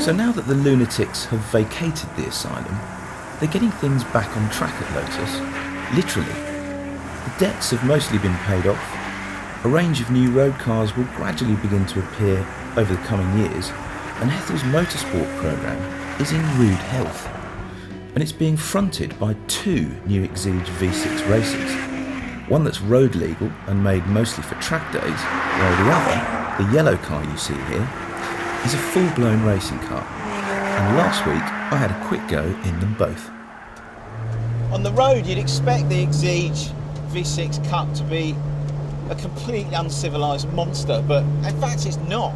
So now that the lunatics have vacated the asylum, they're getting things back on track at Lotus. Literally. The debts have mostly been paid off. A range of new road cars will gradually begin to appear over the coming years, and Hethel's motorsport programme is in rude health. And it's being fronted by two new Exige V6 races. One that's road legal and made mostly for track days, while the other, the yellow car you see here, is a full-blown racing car. And last week I had a quick go in them both. On the road you'd expect the Exige V6 Cup to be a completely uncivilised monster, but in fact it's not.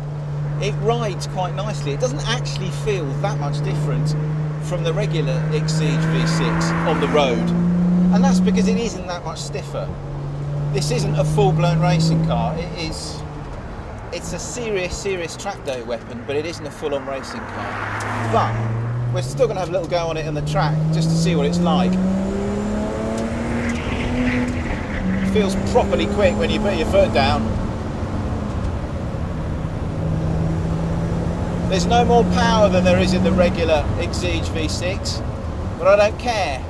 It rides quite nicely. It doesn't actually feel that much different from the regular Exige V6 on the road, and that's because it isn't that much stiffer. This isn't a full-blown racing car. It's a serious track day weapon, but it isn't a full-on racing car. But we're still going to have a little go on it on the track just to see what it's like. Feels properly quick when you put your foot down. There's no more power than there is in the regular Exige V6, but I don't care,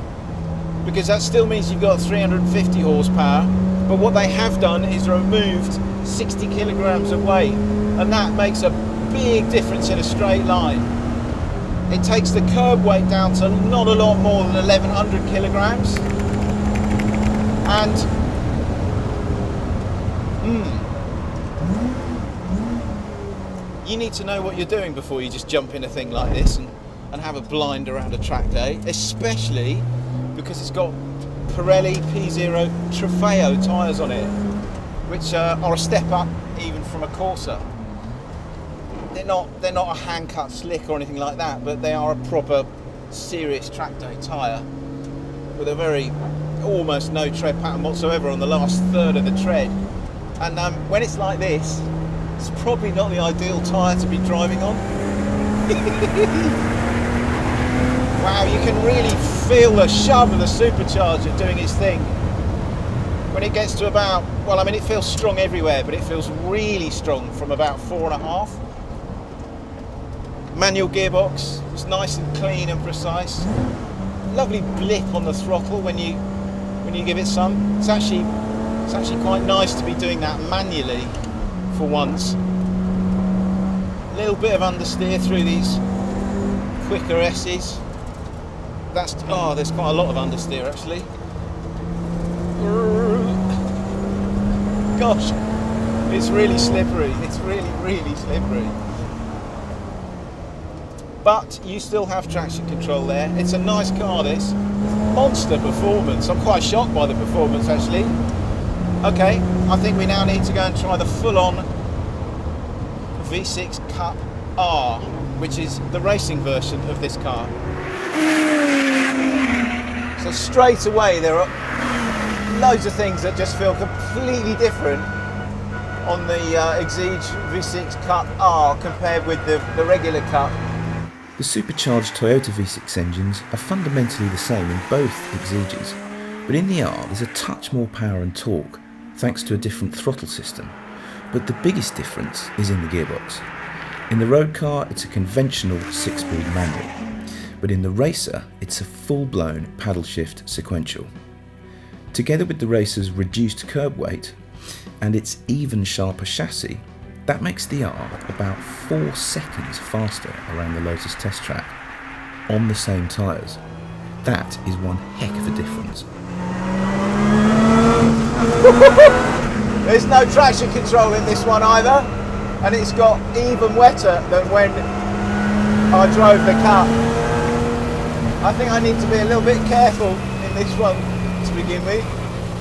because that still means you've got 350 horsepower, but what they have done is removed 60 kilograms of weight, and that makes a big difference in a straight line. It takes the curb weight down to not a lot more than 1100 kilograms, and you need to know what you're doing before you just jump in a thing like this and have a blind around a track day, especially because it's got Pirelli P0 Trofeo tyres on it, which are a step up even from a Corsa. They're not a hand cut slick or anything like that, but they are a proper serious track day tyre with a very almost no tread pattern whatsoever on the last third of the tread. And when it's like this, it's probably not the ideal tyre to be driving on. Wow, you can really feel the shove of the supercharger doing its thing. When it gets to about, well, I mean, it feels strong everywhere, but it feels really strong from about 4.5. Manual gearbox, it's nice and clean and precise. Lovely blip on the throttle when you give it some. It's actually quite nice to be doing that manually for once. A little bit of understeer through these quicker S's. There's quite a lot of understeer actually. Gosh, it's really slippery. It's really slippery. But you still have traction control there. It's a nice car, this. Monster performance. I'm quite shocked by the performance actually. Okay, I think we now need to go and try the full-on V6 Cup R, which is the racing version of this car. So straight away there are loads of things that just feel completely different on the Exige V6 Cup R compared with the regular Cup. The supercharged Toyota V6 engines are fundamentally the same in both Exiges, but in the R there's a touch more power and torque thanks to a different throttle system. But the biggest difference is in the gearbox. In the road car it's a conventional 6-speed manual, but in the racer it's a full-blown paddle shift sequential. Together with the racer's reduced curb weight and its even sharper chassis, that makes the R about 4 seconds faster around the Lotus test track on the same tyres. That is one heck of a difference. There's no traction control in this one either, and it's got even wetter than when I drove the Cup. I think I need to be a little bit careful in this one to begin with,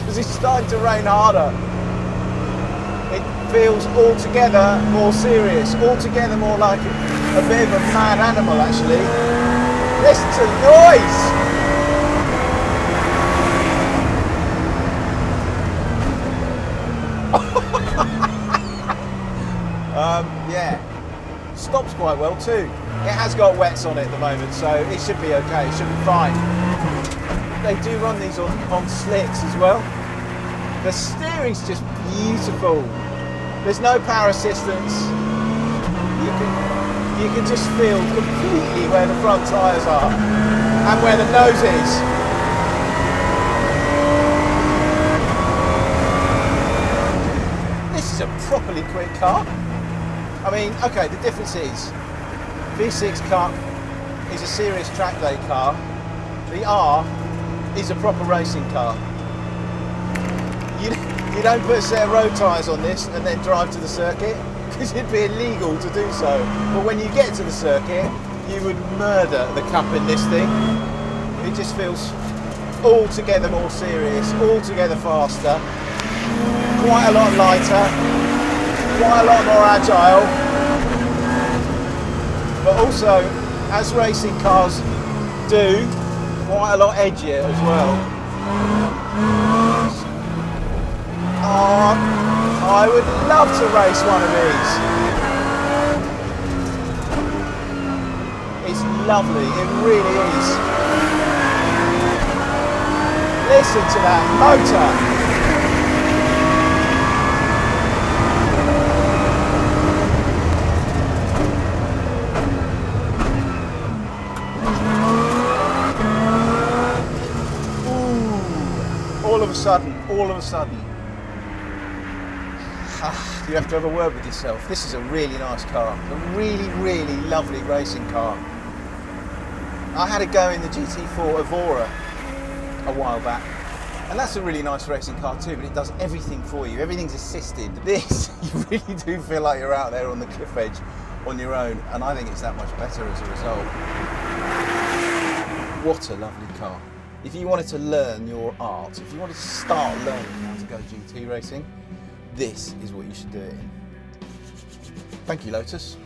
because it's starting to rain harder. It feels altogether more serious, altogether more like a bit of a mad animal actually. Listen to the noise! Yeah, stops quite well too. It has got wets on it at the moment, so it should be okay, it should be fine. They do run these on slicks as well. The steering's just beautiful. There's no power assistance. You you can just feel completely where the front tyres are and where the nose is. This is a properly quick car. I mean, okay, the difference is V6 Cup is a serious track day car. The R is a proper racing car. You don't put a set of road tyres on this and then drive to the circuit, because it'd be illegal to do so. But when you get to the circuit, you would murder the Cup in this thing. It just feels altogether more serious, altogether faster, quite a lot lighter, quite a lot more agile, but also, as racing cars do, quite a lot edgier as well. Oh, I would love to race one of these. It's lovely, it really is. Listen to that motor. Ooh, all of a sudden. You have to have a word with yourself. This is a really nice car. A really, really lovely racing car. I had a go in the GT4 Evora a while back. And that's a really nice racing car too, but it does everything for you. Everything's assisted. This, you really do feel like you're out there on the cliff edge on your own. And I think it's that much better as a result. What a lovely car. If you wanted to learn your art, if you wanted to start learning how to go GT racing, this is what you should do it in. Thank you, Lotus.